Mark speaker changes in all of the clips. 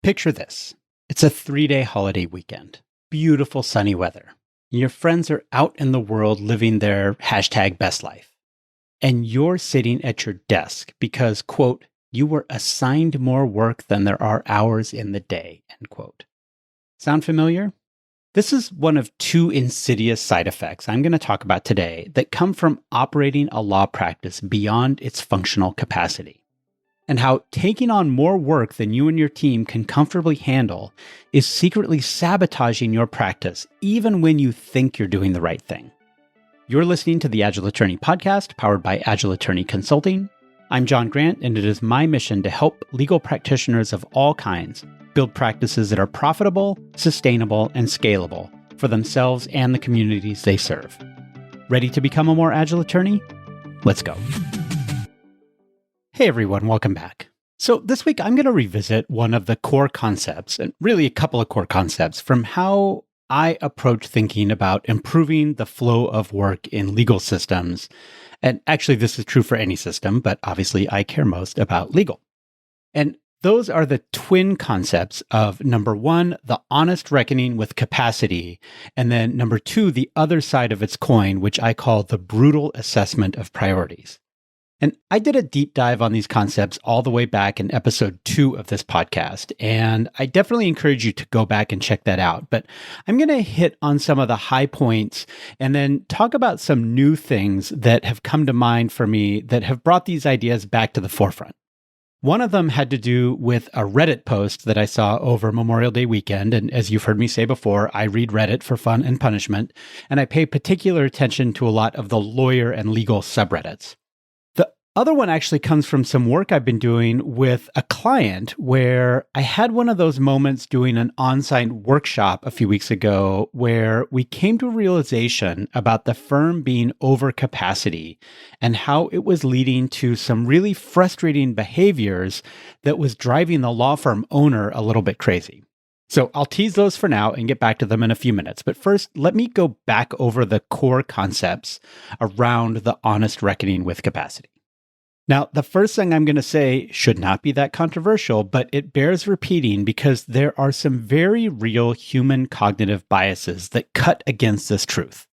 Speaker 1: Picture this. It's a 3-day holiday weekend. Beautiful sunny weather. Your friends are out in the world living their hashtag best life. And you're sitting at your desk because, quote, you were assigned more work than there are hours in the day, end quote. Sound familiar? This is one of two insidious side effects I'm going to talk about today that come from operating a law practice beyond its functional capacity, and how taking on more work than you and your team can comfortably handle is secretly sabotaging your practice, even when you think you're doing the right thing. You're listening to the Agile Attorney Podcast, powered by Agile Attorney Consulting. I'm John Grant, and it is my mission to help legal practitioners of all kinds build practices that are profitable, sustainable, and scalable for themselves and the communities they serve. Ready to become a more agile attorney? Let's go. Hey everyone, welcome back. So this week I'm going to revisit one of the core concepts, and really a couple of core concepts, from how I approach thinking about improving the flow of work in legal systems. And actually, this is true for any system, but obviously I care most about legal. And those are the twin concepts of, number one, the honest reckoning with capacity, and then number two, the other side of its coin, which I call the brutal assessment of priorities. And I did a deep dive on these concepts all the way back in episode 2 of this podcast, and I definitely encourage you to go back and check that out. But I'm going to hit on some of the high points and then talk about some new things that have come to mind for me that have brought these ideas back to the forefront. One of them had to do with a Reddit post that I saw over Memorial Day weekend. And as you've heard me say before, I read Reddit for fun and punishment, and I pay particular attention to a lot of the lawyer and legal subreddits. Other one actually comes from some work I've been doing with a client where I had one of those moments doing an on-site workshop a few weeks ago where we came to a realization about the firm being over capacity and how it was leading to some really frustrating behaviors that was driving the law firm owner a little bit crazy. So I'll tease those for now and get back to them in a few minutes. But first, let me go back over the core concepts around the honest reckoning with capacity. Now, the first thing I'm going to say should not be that controversial, but it bears repeating because there are some very real human cognitive biases that cut against this truth.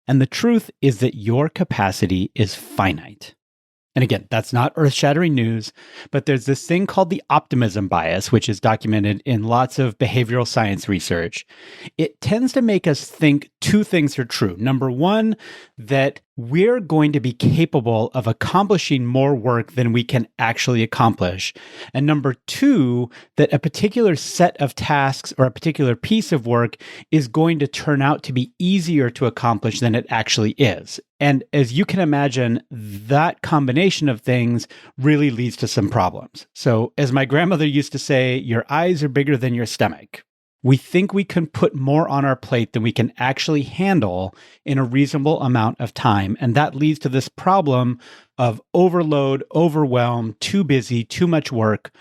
Speaker 1: And the truth is that your capacity is finite. And again, that's not earth-shattering news, but there's this thing called the optimism bias, which is documented in lots of behavioral science research. It tends to make us think two things are true. Number one, that we're going to be capable of accomplishing more work than we can actually accomplish. And number two, that a particular set of tasks or a particular piece of work is going to turn out to be easier to accomplish than it actually is. And as you can imagine, that combination of things really leads to some problems. So as my grandmother used to say, your eyes are bigger than your stomach. We think we can put more on our plate than we can actually handle in a reasonable amount of time. And that leads to this problem of overload, overwhelm, too busy, too much work,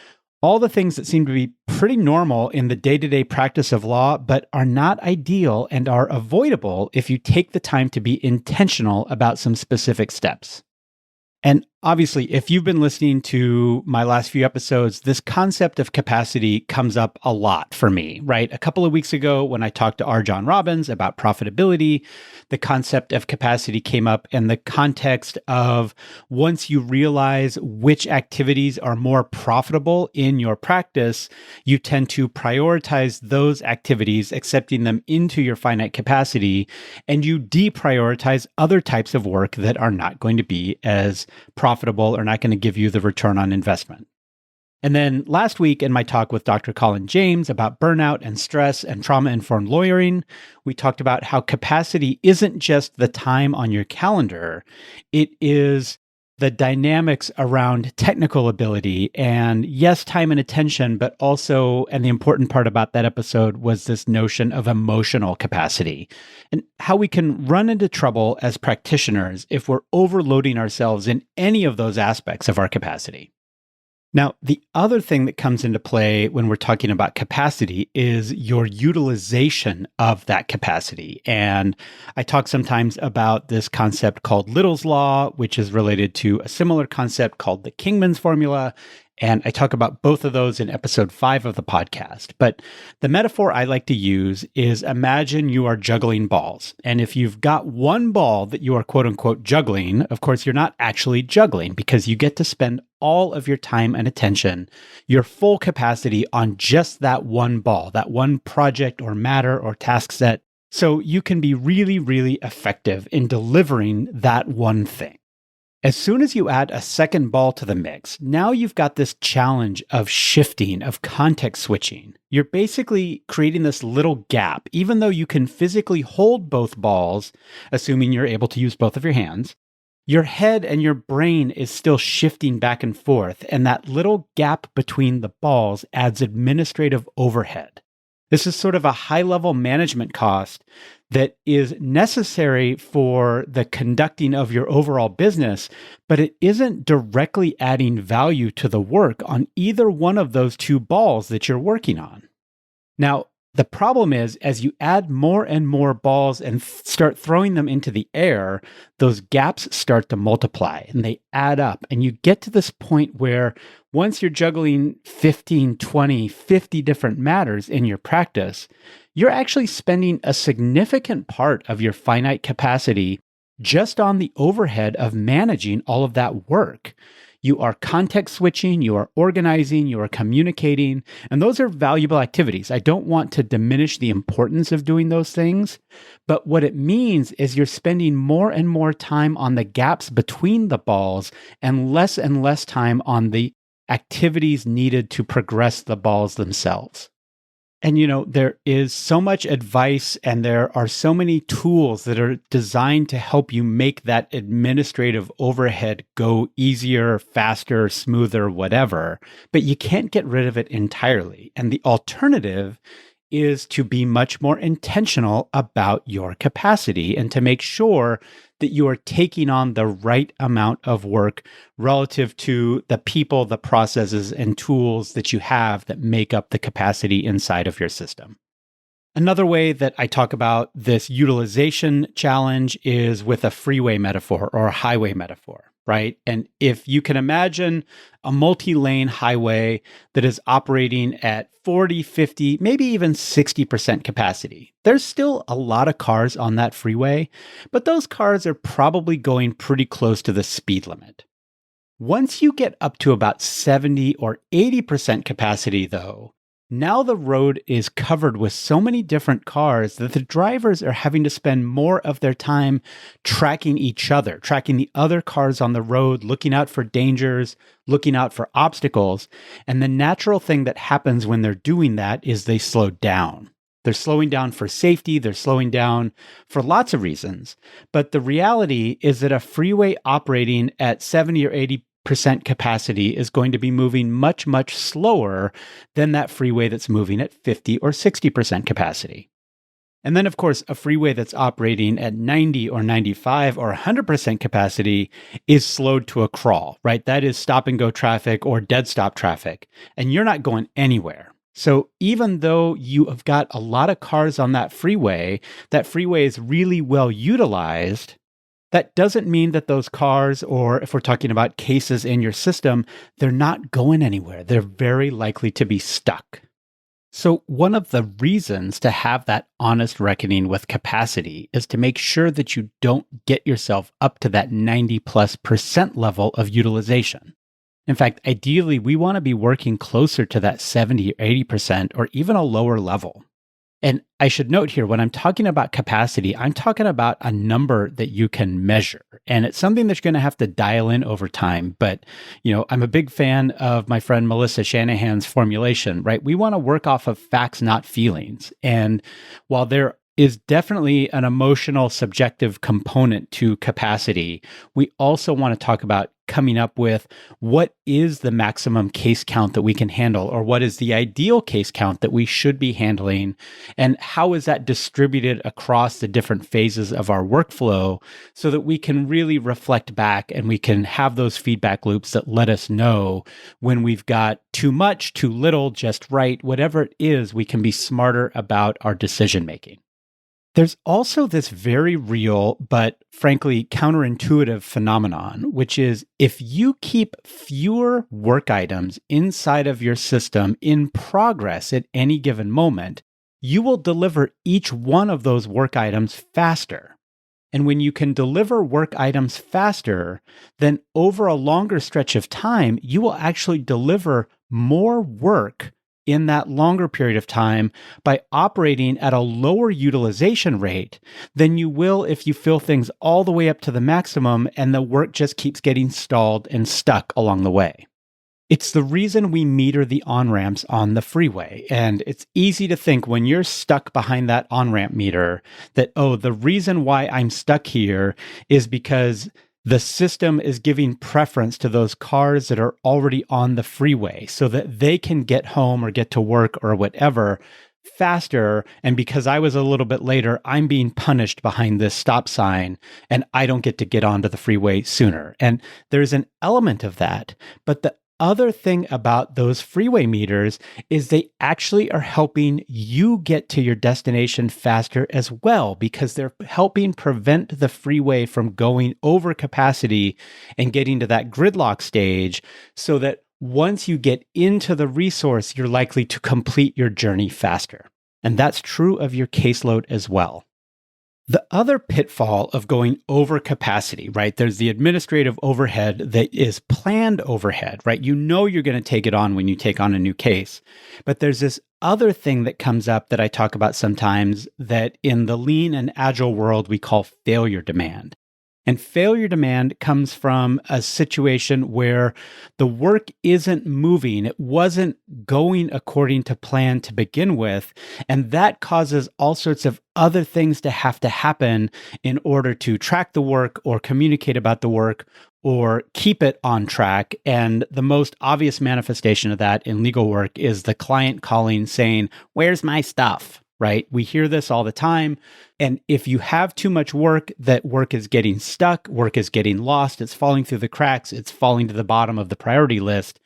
Speaker 1: all the things that seem to be pretty normal in the day-to-day practice of law, but are not ideal and are avoidable if you take the time to be intentional about some specific steps. And obviously, if you've been listening to my last few episodes, this concept of capacity comes up a lot for me, right? A couple of weeks ago, when I talked to R. John Robbins about profitability, the concept of capacity came up in the context of once you realize which activities are more profitable in your practice, you tend to prioritize those activities, accepting them into your finite capacity, and you deprioritize other types of work that are not going to be as profitable or not going to give you the return on investment. And then last week in my talk with Dr. Colin James about burnout and stress and trauma-informed lawyering, we talked about how capacity isn't just the time on your calendar. It is the dynamics around technical ability and yes, time and attention, but also, and the important part about that episode was this notion of emotional capacity and how we can run into trouble as practitioners if we're overloading ourselves in any of those aspects of our capacity. Now, the other thing that comes into play when we're talking about capacity is your utilization of that capacity. And I talk sometimes about this concept called Little's Law, which is related to a similar concept called the Kingman's Formula. And I talk about both of those in episode 5 of the podcast. But the metaphor I like to use is imagine you are juggling balls. And if you've got one ball that you are quote unquote juggling, of course, you're not actually juggling because you get to spend all of your time and attention, your full capacity on just that one ball, that one project or matter or task set. So you can be really, really effective in delivering that one thing. As soon as you add a second ball to the mix, now you've got this challenge of shifting, of context switching. You're basically creating this little gap, even though you can physically hold both balls, assuming you're able to use both of your hands. Your head and your brain is still shifting back and forth, and that little gap between the balls adds administrative overhead. This is sort of a high-level management cost that is necessary for the conducting of your overall business, but it isn't directly adding value to the work on either one of those two balls that you're working on. Now, the problem is, as you add more and more balls and start throwing them into the air, those gaps start to multiply and they add up. And you get to this point where once you're juggling 15, 20, 50 different matters in your practice, you're actually spending a significant part of your finite capacity just on the overhead of managing all of that work. You are context switching, you are organizing, you are communicating, and those are valuable activities. I don't want to diminish the importance of doing those things, but what it means is you're spending more and more time on the gaps between the balls and less time on the activities needed to progress the balls themselves. And, there is so much advice and there are so many tools that are designed to help you make that administrative overhead go easier, faster, smoother, whatever, but you can't get rid of it entirely. And the alternative is to be much more intentional about your capacity and to make sure that you are taking on the right amount of work relative to the people, the processes, and tools that you have that make up the capacity inside of your system. Another way that I talk about this utilization challenge is with a freeway metaphor or a highway metaphor, right? And if you can imagine a multi-lane highway that is operating at 40, 50, maybe even 60% capacity, there's still a lot of cars on that freeway, but those cars are probably going pretty close to the speed limit. Once you get up to about 70 or 80% capacity, though, now the road is covered with so many different cars that the drivers are having to spend more of their time tracking each other, tracking the other cars on the road, looking out for dangers, looking out for obstacles. And the natural thing that happens when they're doing that is they slow down. They're slowing down for safety. They're slowing down for lots of reasons. But the reality is that a freeway operating at 70 or 80% capacity is going to be moving much, much slower than that freeway that's moving at 50 or 60% capacity. And then, of course, a freeway that's operating at 90 or 95 or 100% capacity is slowed to a crawl, right? That is stop and go traffic or dead stop traffic, and you're not going anywhere. So even though you have got a lot of cars on that freeway is really well utilized. That doesn't mean that those cars, or if we're talking about cases in your system, they're not going anywhere. They're very likely to be stuck. So one of the reasons to have that honest reckoning with capacity is to make sure that you don't get yourself up to that 90+% level of utilization. In fact, ideally, we want to be working closer to that 70 or 80% or even a lower level. And I should note here, when I'm talking about capacity, I'm talking about a number that you can measure. And it's something that's going to have to dial in over time. But, I'm a big fan of my friend Melissa Shanahan's formulation, right? We want to work off of facts, not feelings. And while there is definitely an emotional, subjective component to capacity, we also want to talk about coming up with what is the maximum case count that we can handle, or what is the ideal case count that we should be handling, and how is that distributed across the different phases of our workflow so that we can really reflect back and we can have those feedback loops that let us know when we've got too much, too little, just right, whatever it is, we can be smarter about our decision making. There's also this very real, but frankly counterintuitive phenomenon, which is if you keep fewer work items inside of your system in progress at any given moment, you will deliver each one of those work items faster. And when you can deliver work items faster, then over a longer stretch of time, you will actually deliver more work in that longer period of time by operating at a lower utilization rate than you will if you fill things all the way up to the maximum and the work just keeps getting stalled and stuck along the way. It's the reason we meter the on ramps on the freeway. And it's easy to think when you're stuck behind that on ramp meter that, oh, the reason why I'm stuck here is because the system is giving preference to those cars that are already on the freeway so that they can get home or get to work or whatever faster. And because I was a little bit later, I'm being punished behind this stop sign and I don't get to get onto the freeway sooner. And there's an element of that. But the other thing about those freeway meters is they actually are helping you get to your destination faster as well, because they're helping prevent the freeway from going over capacity and getting to that gridlock stage so that once you get into the resource, you're likely to complete your journey faster. And that's true of your caseload as well. The other pitfall of going over capacity, right? There's the administrative overhead that is planned overhead, right? You know you're going to take it on when you take on a new case. But there's this other thing that comes up that I talk about sometimes that in the lean and agile world we call failure demand. And failure demand comes from a situation where the work isn't moving. It wasn't going according to plan to begin with. And that causes all sorts of other things to have to happen in order to track the work or communicate about the work or keep it on track. And the most obvious manifestation of that in legal work is the client calling saying, "Where's my stuff?" Right? We hear this all the time. And if you have too much work, that work is getting stuck, work is getting lost, it's falling through the cracks, it's falling to the bottom of the priority list.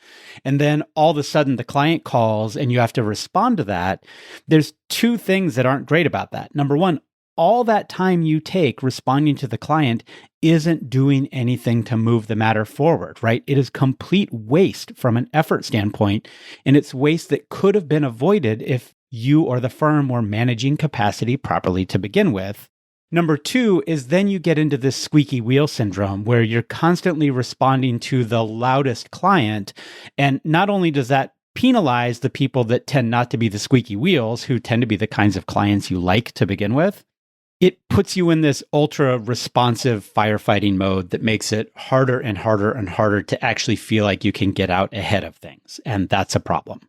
Speaker 1: And then all of a sudden the client calls and you have to respond to that. There's two things that aren't great about that. Number one, all that time you take responding to the client isn't doing anything to move the matter forward, right? It is complete waste from an effort standpoint. And it's waste that could have been avoided if you or the firm were managing capacity properly to begin with. Number two is then you get into this squeaky wheel syndrome where you're constantly responding to the loudest client. And not only does that penalize the people that tend not to be the squeaky wheels, who tend to be the kinds of clients you like to begin with, it puts you in this ultra responsive firefighting mode that makes it harder and harder and harder to actually feel like you can get out ahead of things. And that's a problem.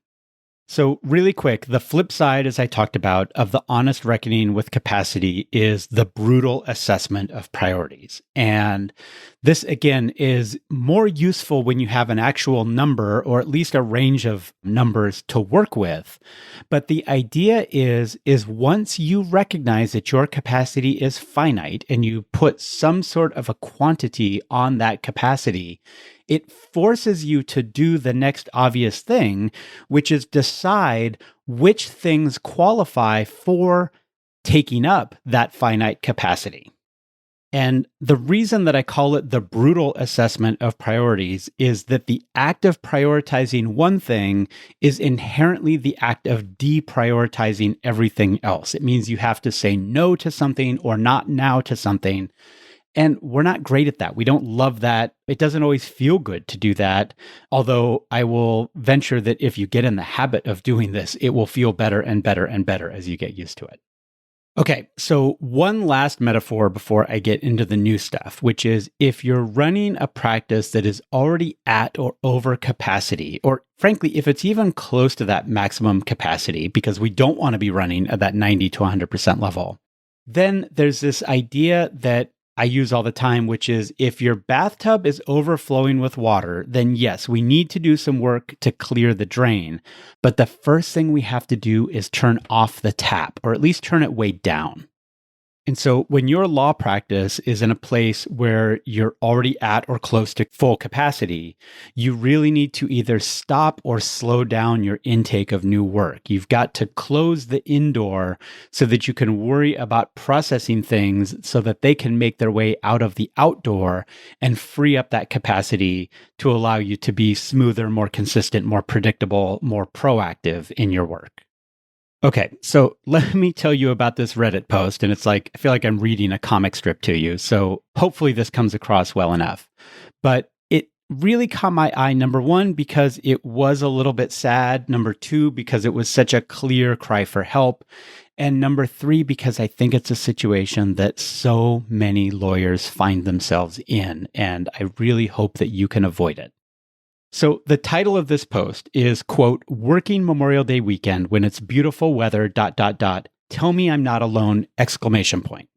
Speaker 1: So really quick, the flip side, as I talked about, of the honest reckoning with capacity is the brutal assessment of priorities. And this, again, is more useful when you have an actual number or at least a range of numbers to work with. But the idea is once you recognize that your capacity is finite and you put some sort of a quantity on that capacity, it forces you to do the next obvious thing, which is decide which things qualify for taking up that finite capacity. And the reason that I call it the brutal assessment of priorities is that the act of prioritizing one thing is inherently the act of deprioritizing everything else. It means you have to say no to something or not now to something. And we're not great at that. We don't love that. It doesn't always feel good to do that. Although I will venture that if you get in the habit of doing this, it will feel better and better and better as you get used to it. Okay, so one last metaphor before I get into the new stuff, which is if you're running a practice that is already at or over capacity, or frankly, if it's even close to that maximum capacity, because we don't want to be running at that 90 to 100% level, then there's this idea that I use all the time, which is if your bathtub is overflowing with water, then yes, we need to do some work to clear the drain. But the first thing we have to do is turn off the tap, or at least turn it way down. And so when your law practice is in a place where you're already at or close to full capacity, you really need to either stop or slow down your intake of new work. You've got to close the indoor so that you can worry about processing things so that they can make their way out of the outdoor and free up that capacity to allow you to be smoother, more consistent, more predictable, more proactive in your work. Okay, so let me tell you about this Reddit post. And it's like, I feel like I'm reading a comic strip to you. So hopefully this comes across well enough. But it really caught my eye, number one, because it was a little bit sad. Number two, because it was such a clear cry for help. And number three, because I think it's a situation that so many lawyers find themselves in. And I really hope that you can avoid it. So the title of this post is, quote, "Working Memorial Day weekend when it's beautiful weather, ... Tell me I'm not alone, exclamation point."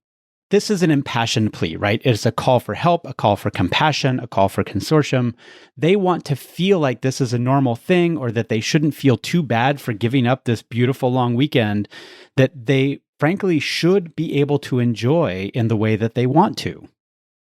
Speaker 1: This is an impassioned plea, right? It's a call for help, a call for compassion, a call for consortium. They want to feel like this is a normal thing or that they shouldn't feel too bad for giving up this beautiful long weekend that they frankly should be able to enjoy in the way that they want to.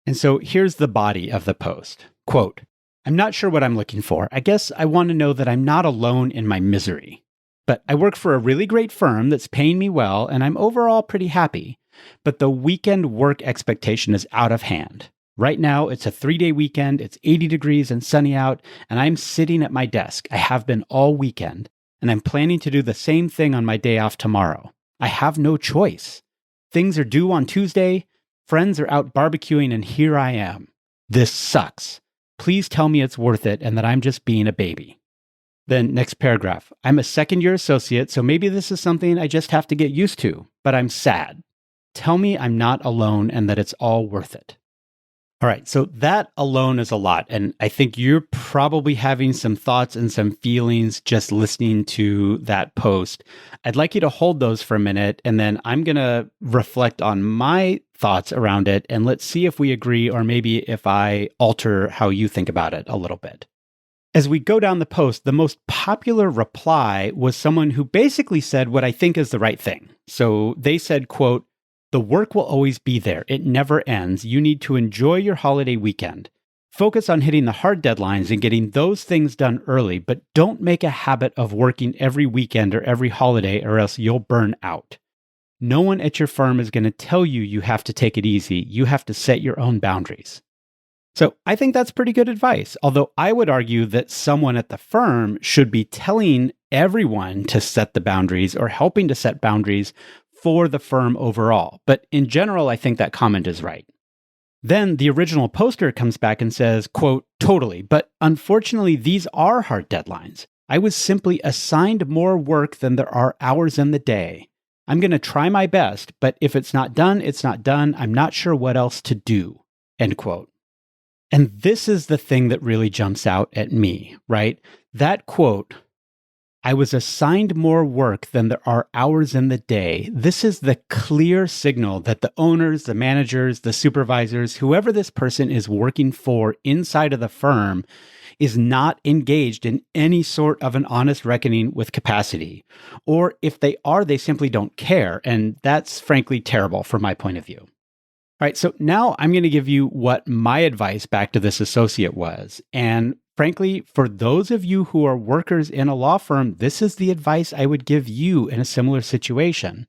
Speaker 1: And so here's the body of the post. Quote, "I'm not sure what I'm looking for. I guess I want to know that I'm not alone in my misery. But I work for a really great firm that's paying me well, and I'm overall pretty happy. But the weekend work expectation is out of hand. Right now, it's a 3-day weekend, it's 80 degrees and sunny out, and I'm sitting at my desk. I have been all weekend, and I'm planning to do the same thing on my day off tomorrow. I have no choice. Things are due on Tuesday, friends are out barbecuing, and here I am. This sucks. Please tell me it's worth it and that I'm just being a baby." Then next paragraph. "I'm a second-year associate, so maybe this is something I just have to get used to, but I'm sad. Tell me I'm not alone and that it's all worth it." All right, so that alone is a lot. And I think you're probably having some thoughts and some feelings just listening to that post. I'd like you to hold those for a minute, and then I'm going to reflect on my thoughts around it, and let's see if we agree or maybe if I alter how you think about it a little bit. As we go down the post, the most popular reply was someone who basically said what I think is the right thing. So they said, quote, "The work will always be there. It never ends. You need to enjoy your holiday weekend. Focus on hitting the hard deadlines and getting those things done early, but don't make a habit of working every weekend or every holiday or else you'll burn out. No one at your firm is going to tell you you have to take it easy. You have to set your own boundaries." So I think that's pretty good advice, although I would argue that someone at the firm should be telling everyone to set the boundaries or helping to set boundaries for the firm overall. But in general, I think that comment is right. Then the original poster comes back and says, quote, "Totally, but unfortunately, these are hard deadlines. I was simply assigned more work than there are hours in the day. I'm going to try my best, but if it's not done, it's not done. I'm not sure what else to do," end quote. And this is the thing that really jumps out at me, right? That quote, "I was assigned more work than there are hours in the day." This is the clear signal that the owners, the managers, the supervisors, whoever this person is working for inside of the firm is not engaged in any sort of an honest reckoning with capacity. Or if they are, they simply don't care. And that's frankly terrible from my point of view. All right, so now I'm going to give you what my advice back to this associate was. And frankly, for those of you who are workers in a law firm, this is the advice I would give you in a similar situation.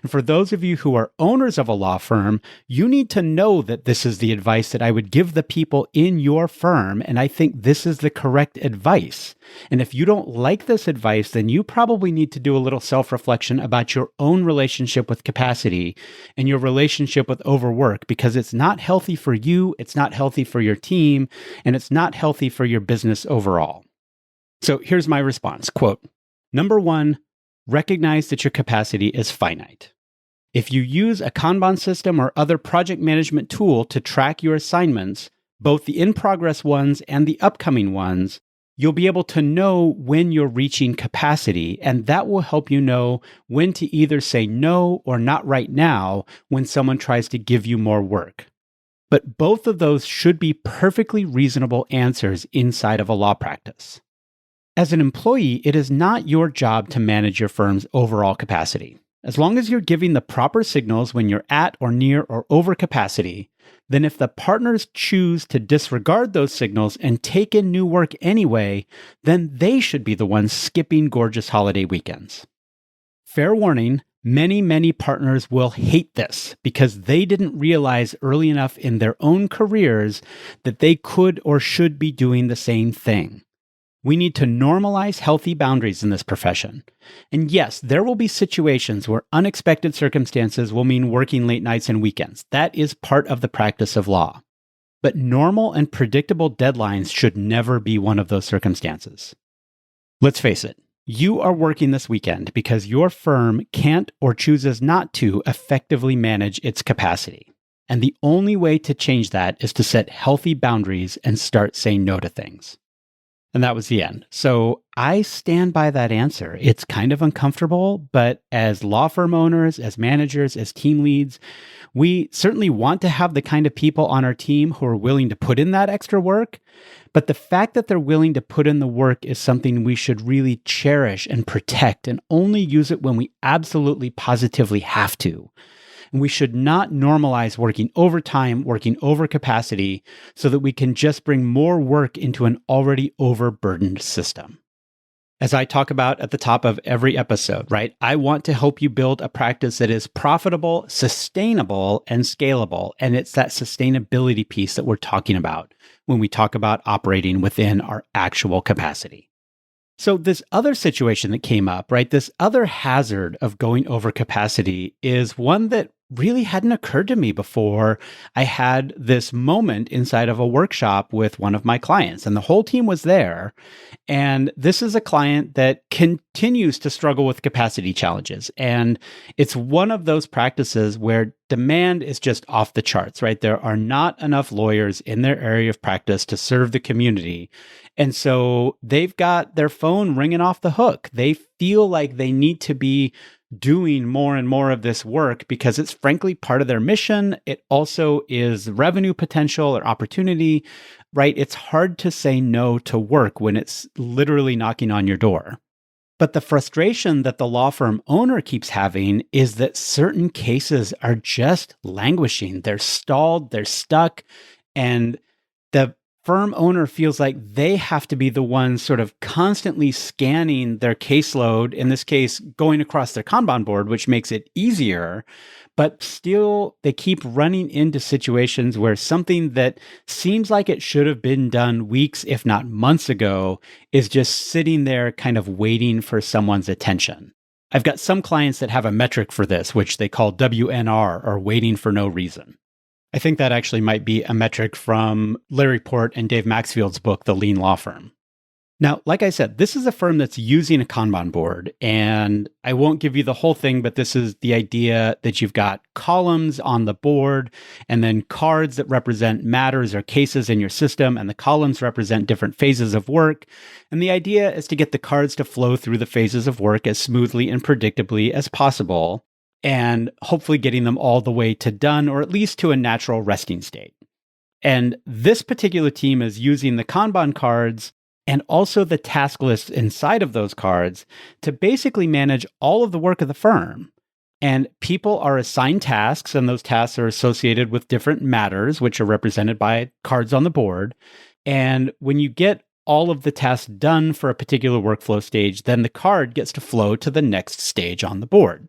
Speaker 1: And for those of you who are owners of a law firm, you need to know that this is the advice that I would give the people in your firm. And I think this is the correct advice. And if you don't like this advice, then you probably need to do a little self-reflection about your own relationship with capacity and your relationship with overwork, because it's not healthy for you, it's not healthy for your team, and it's not healthy for your business overall. So here's my response, quote, "Number one, recognize that your capacity is finite. If you use a Kanban system or other project management tool to track your assignments, both the in-progress ones and the upcoming ones, you'll be able to know when you're reaching capacity, and that will help you know when to either say no or not right now when someone tries to give you more work. But both of those should be perfectly reasonable answers inside of a law practice. As an employee, it is not your job to manage your firm's overall capacity. As long as you're giving the proper signals when you're at or near or over capacity, then if the partners choose to disregard those signals and take in new work anyway, then they should be the ones skipping gorgeous holiday weekends. Fair warning, many partners will hate this because they didn't realize early enough in their own careers that they could or should be doing the same thing. We need to normalize healthy boundaries in this profession. And yes, there will be situations where unexpected circumstances will mean working late nights and weekends. That is part of the practice of law. But normal and predictable deadlines should never be one of those circumstances. Let's face it, you are working this weekend because your firm can't or chooses not to effectively manage its capacity. And the only way to change that is to set healthy boundaries and start saying no to things. And that was the end. So I stand by that answer. It's kind of uncomfortable, but as law firm owners, as managers, as team leads, we certainly want to have the kind of people on our team who are willing to put in that extra work. But the fact that they're willing to put in the work is something we should really cherish and protect and only use it when we absolutely positively have to. And we should not normalize working overtime, working over capacity, so that we can just bring more work into an already overburdened system. As I talk about at the top of every episode, right? I want to help you build a practice that is profitable, sustainable, and scalable. And it's that sustainability piece that we're talking about when we talk about operating within our actual capacity. So this other situation that came up, right? This other hazard of going over capacity is one that really hadn't occurred to me before I had this moment inside of a workshop with one of my clients, and the whole team was there. And this is a client that continues to struggle with capacity challenges. And it's one of those practices where demand is just off the charts, right? There are not enough lawyers in their area of practice to serve the community. And so they've got their phone ringing off the hook. They feel like they need to be doing more and more of this work because it's frankly part of their mission. It also is revenue potential or opportunity, right? It's hard to say no to work when it's literally knocking on your door. But the frustration that the law firm owner keeps having is that certain cases are just languishing. They're stalled, they're stuck, and the firm owner feels like they have to be the ones sort of constantly scanning their caseload, in this case, going across their Kanban board, which makes it easier. But still, they keep running into situations where something that seems like it should have been done weeks, if not months ago, is just sitting there kind of waiting for someone's attention. I've got some clients that have a metric for this, which they call WNR, or waiting for no reason. I think that actually might be a metric from Larry Port and Dave Maxfield's book, The Lean Law Firm. Now, like I said, this is a firm that's using a Kanban board, and I won't give you the whole thing, but this is the idea that you've got columns on the board and then cards that represent matters or cases in your system, and the columns represent different phases of work. And the idea is to get the cards to flow through the phases of work as smoothly and predictably as possible, and hopefully getting them all the way to done, or at least to a natural resting state. And this particular team is using the Kanban cards and also the task list inside of those cards to basically manage all of the work of the firm. And people are assigned tasks, and those tasks are associated with different matters, which are represented by cards on the board. And when you get all of the tasks done for a particular workflow stage, then the card gets to flow to the next stage on the board.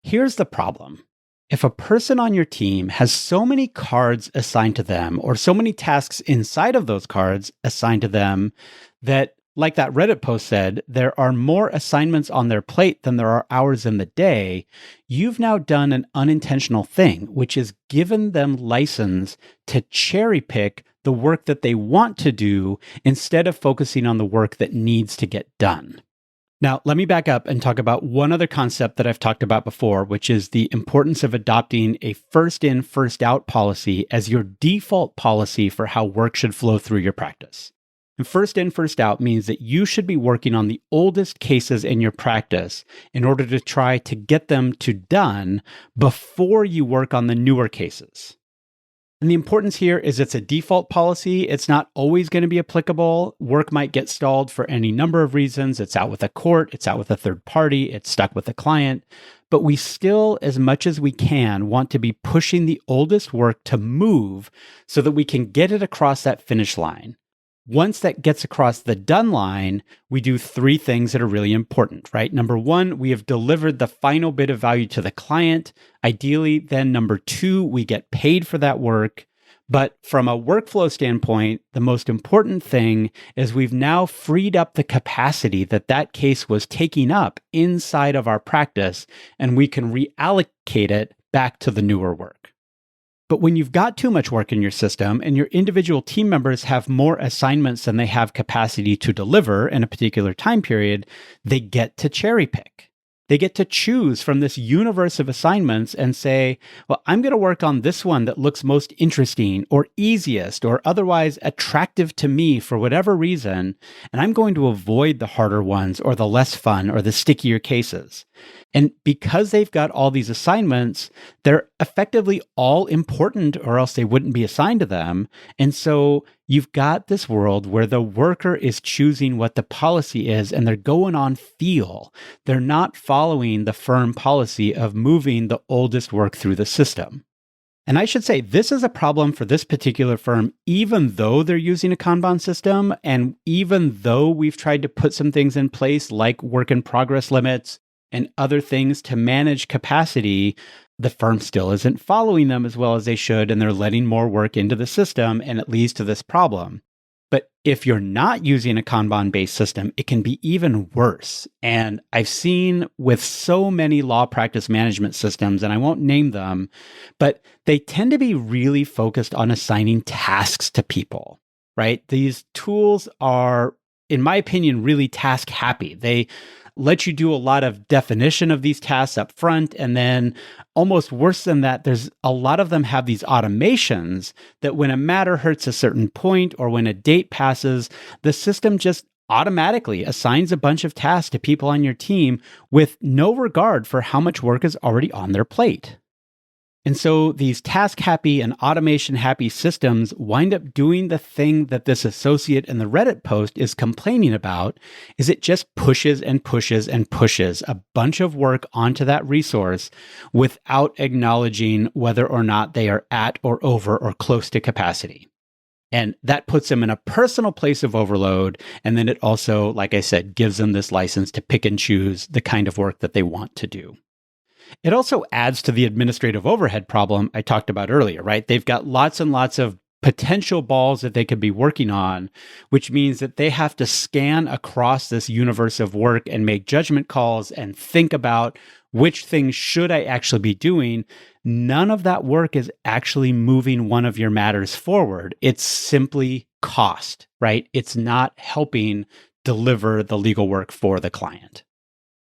Speaker 1: Here's the problem. If a person on your team has so many cards assigned to them, or so many tasks inside of those cards assigned to them, that, like that Reddit post said, there are more assignments on their plate than there are hours in the day, you've now done an unintentional thing, which is given them license to cherry pick the work that they want to do instead of focusing on the work that needs to get done. Now, let me back up and talk about one other concept that I've talked about before, which is the importance of adopting a first in, first out policy as your default policy for how work should flow through your practice. And first in, first out means that you should be working on the oldest cases in your practice in order to try to get them to done before you work on the newer cases. And the importance here is it's a default policy. It's not always going to be applicable. Work might get stalled for any number of reasons. It's out with a court, it's out with a third party, it's stuck with a client. but we still, as much as we can, want to be pushing the oldest work to move so that we can get it across that finish line. Once that gets across the done line, we do three things that are really important, right? Number one, we have delivered the final bit of value to the client. Ideally, then number two, we get paid for that work. But from a workflow standpoint, the most important thing is we've now freed up the capacity that case was taking up inside of our practice, and we can reallocate it back to the newer work. But when you've got too much work in your system and your individual team members have more assignments than they have capacity to deliver in a particular time period, they get to cherry pick. They get to choose from this universe of assignments and say, well, I'm going to work on this one that looks most interesting or easiest or otherwise attractive to me for whatever reason, and I'm going to avoid the harder ones or the less fun or the stickier cases. And because they've got all these assignments, they're effectively all important or else they wouldn't be assigned to them. And so you've got this world where the worker is choosing what the policy is and they're going on feel. They're not following the firm policy of moving the oldest work through the system. And I should say, this is a problem for this particular firm, even though they're using a Kanban system, and even though we've tried to put some things in place like work in progress limits and other things to manage capacity, the firm still isn't following them as well as they should, and they're letting more work into the system, and it leads to this problem. But if you're not using a Kanban-based system, it can be even worse. And I've seen with so many law practice management systems, and I won't name them, but they tend to be really focused on assigning tasks to people, right? These tools are, in my opinion, really task happy. They let you do a lot of definition of these tasks up front. And then almost worse than that, there's a lot of them have these automations that when a matter hits a certain point or when a date passes, the system just automatically assigns a bunch of tasks to people on your team with no regard for how much work is already on their plate. And so these task-happy and automation-happy systems wind up doing the thing that this associate in the Reddit post is complaining about, is it just pushes and pushes and pushes a bunch of work onto that resource without acknowledging whether or not they are at or over or close to capacity. And that puts them in a personal place of overload. And then it also, like I said, gives them this license to pick and choose the kind of work that they want to do. It also adds to the administrative overhead problem I talked about earlier, right? They've got lots and lots of potential balls that they could be working on, which means that they have to scan across this universe of work and make judgment calls and think about which things should I actually be doing. None of that work is actually moving one of your matters forward. It's simply cost, right? It's not helping deliver the legal work for the client.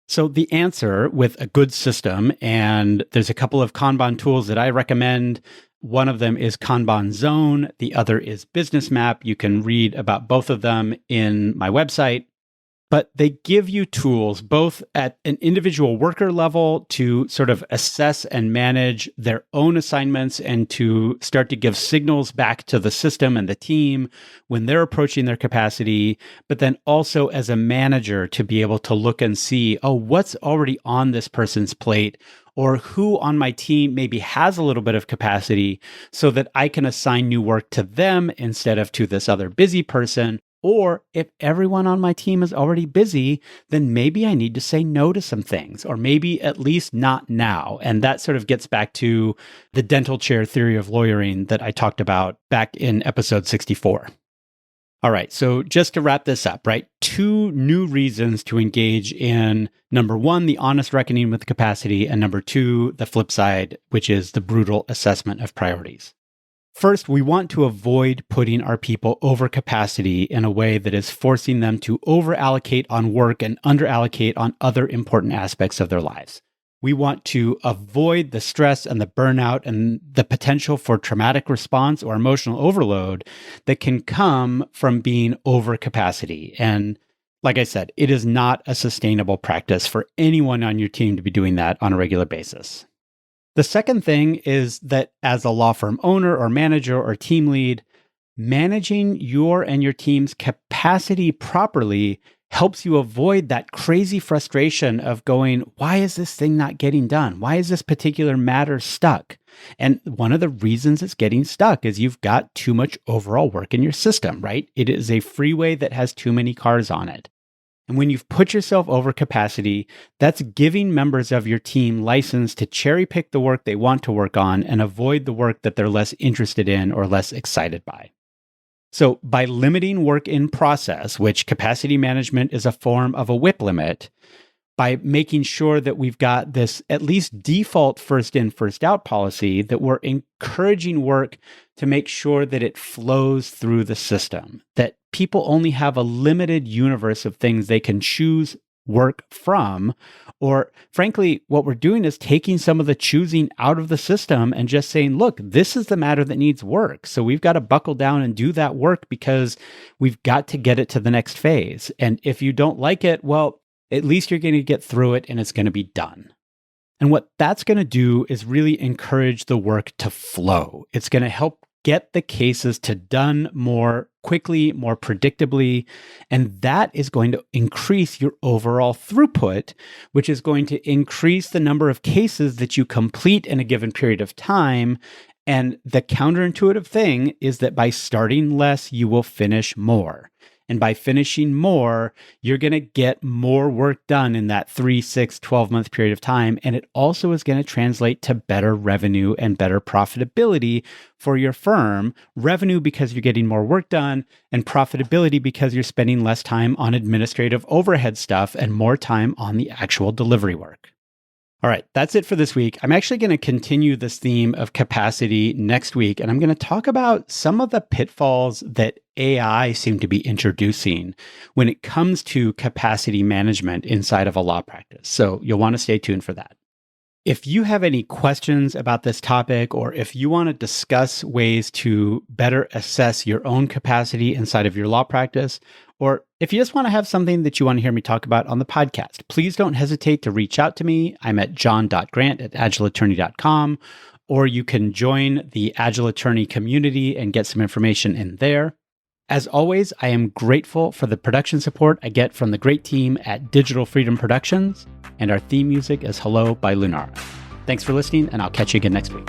Speaker 1: So the answer with a good system, and there's a couple of Kanban tools that I recommend. One of them is Kanban Zone. The other is Business Map. You can read about both of them in my website. But they give you tools both at an individual worker level to sort of assess and manage their own assignments and to start to give signals back to the system and the team when they're approaching their capacity, but then also as a manager to be able to look and see, oh, what's already on this person's plate, or who on my team maybe has a little bit of capacity so that I can assign new work to them instead of to this other busy person. Or if everyone on my team is already busy, then maybe I need to say no to some things, or maybe at least not now. And that sort of gets back to the dental chair theory of lawyering that I talked about back in episode 64. All right, so just to wrap this up, right? 2 new reasons to engage in, number 1, the honest reckoning with capacity, and number 2, the flip side, which is the brutal assessment of priorities. First, we want to avoid putting our people over capacity in a way that is forcing them to over-allocate on work and under-allocate on other important aspects of their lives. We want to avoid the stress and the burnout and the potential for traumatic response or emotional overload that can come from being over capacity. And like I said, it is not a sustainable practice for anyone on your team to be doing that on a regular basis. The second thing is that as a law firm owner or manager or team lead, managing your and your team's capacity properly helps you avoid that crazy frustration of going, why is this thing not getting done? Why is this particular matter stuck? And one of the reasons it's getting stuck is you've got too much overall work in your system, right? It is a freeway that has too many cars on it. And when you've put yourself over capacity, that's giving members of your team license to cherry pick the work they want to work on and avoid the work that they're less interested in or less excited by. So by limiting work in process, which capacity management is a form of a WIP limit, by making sure that we've got this at least default first in, first out policy, that we're encouraging work to make sure that it flows through the system, that people only have a limited universe of things they can choose work from. Or frankly, what we're doing is taking some of the choosing out of the system and just saying, look, this is the matter that needs work. So we've got to buckle down and do that work because we've got to get it to the next phase. And if you don't like it, well, at least you're going to get through it and it's going to be done. And what that's going to do is really encourage the work to flow. It's going to help get the cases to done more quickly, more predictably, and that is going to increase your overall throughput, which is going to increase the number of cases that you complete in a given period of time. And the counterintuitive thing is that by starting less, you will finish more. And by finishing more, you're going to get more work done in that 3, 6, 12-month period of time. And it also is going to translate to better revenue and better profitability for your firm. Revenue because you're getting more work done, and profitability because you're spending less time on administrative overhead stuff and more time on the actual delivery work. All right, that's it for this week. I'm actually going to continue this theme of capacity next week, and I'm going to talk about some of the pitfalls that AI seem to be introducing when it comes to capacity management inside of a law practice. So you'll want to stay tuned for that. If you have any questions about this topic, or if you want to discuss ways to better assess your own capacity inside of your law practice, or if you just want to have something that you want to hear me talk about on the podcast, please don't hesitate to reach out to me. I'm at john.grant@agileattorney.com, or you can join the Agile Attorney community and get some information in there. As always, I am grateful for the production support I get from the great team at Digital Freedom Productions, and our theme music is Hello by Lunara. Thanks for listening, and I'll catch you again next week.